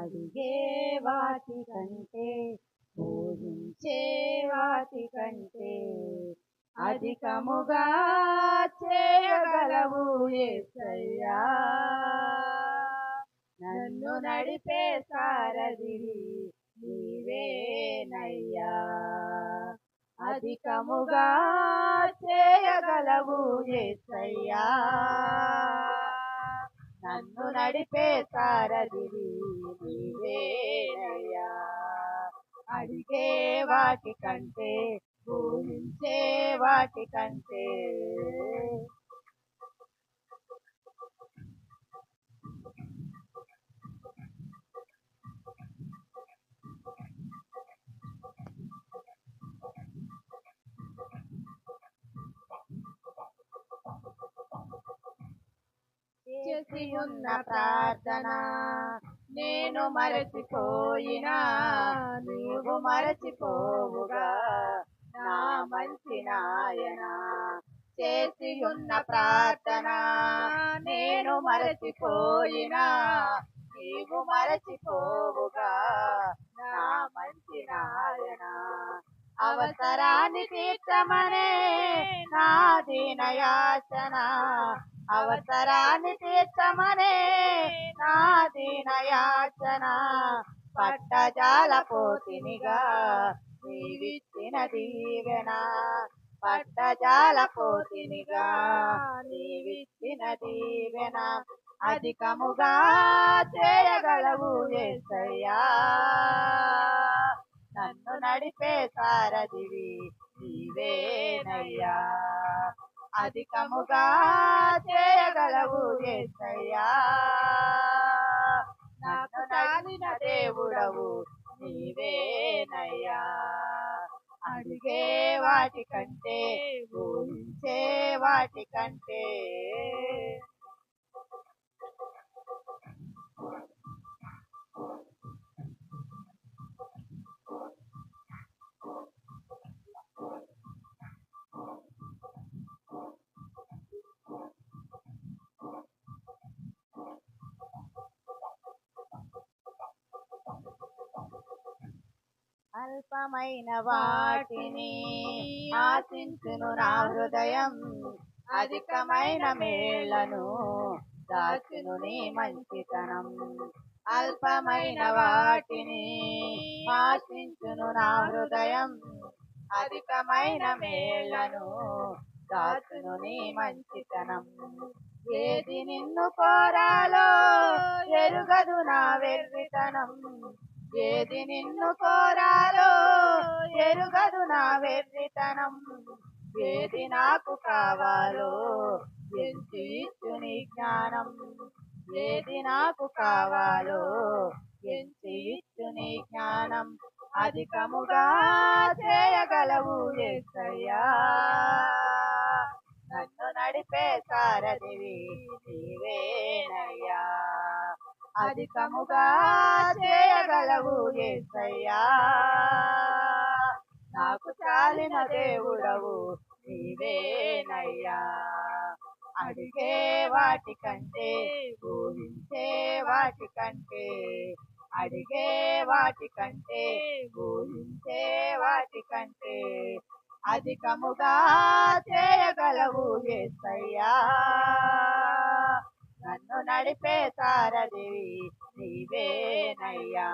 అడిగే వాటి కంటే ఊహించే వాటి కంటే అధికముగా చేయగలవు యేసయ్యా. నన్ను నడిపే సారథివి నీవేనయ్యా. అధికముగా చేయగలవు యేసయ్యా. నన్ను నడిపే సారథివి నీవేనయ్యా. అడిగే వాటి కంటే ఊహించే వాటి కంటే చేసి ఉన్న ప్రార్థన నేను మరచిపోయినా నీవు మరచిపోవుగా నా మంచి నాయనా. చేసి ఉన్న ప్రార్థన నేను మరచిపోయినా నీవు మరచిపోవుగా నా మంచి నాయనా. అవసరాన్ని తీర్చమనే నా దీనయాచన, అవసరాన్ని తీర్చమనే నా దీనయాచన. పట్టజాల పోతినిగా నీవిచ్చిన దీవెన, పట్టజాల పోతినిగా నీవిచ్చిన దీవెన. అధికముగా చేయగలవు యేసయ్యా. నన్ను నడిపే సారథివి నీవేనయ్యా. అధికముగా చేయగలవు యేసయ్యా. నాకు చాలిన దేవుడవు నీవేనయ్యా. అడిగే వాటి కంటే ఊహించే వాటి కంటే అల్పమైన వాటిని ఆశించును నా హృదయం, అధికమైన మేళ్లను దాచును నీ మంచితనం. అల్పమైన వాటిని ఆశించును నా హృదయం, అధికమైన మేళ్లను దాచును నీ మంచితనం. ఏది నిన్ను కోరాలో ఎరుగదు నా వెర్రితనం, ఏది నిన్ను కోరాలో ఎరుగదు నా వెర్రితనం. ఏది నాకు కావాలో ఎంచి ఇచ్చు నీ జ్ఞానం, ఏది నాకు కావాలో ఎంచి ఇచ్చు నీ జ్ఞానం. అధికముగా చేయగలవు యేసయ్యా. నన్ను నడిపే సారథివి నీవేనయ్యా. అధికముగా చేయగలవు యేసయ్యా. నాకు చాలిన దేవుడవు నీవేనయ్యా. అడిగే వాటి కంటే ఊహించే వాటి కంటే అడిగే వాటి కంటే ఊహించే వాటి కంటే అధికముగా చేయగలవు యేసయ్యా. నన్ను నడిపే సారథివి నీవేనయ్యా.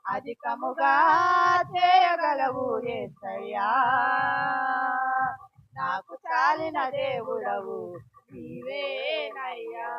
అధికముగా చేయగలవు యేసయ్యా. నాకు చాలిన దేవుడవు నీవేనయ్యా.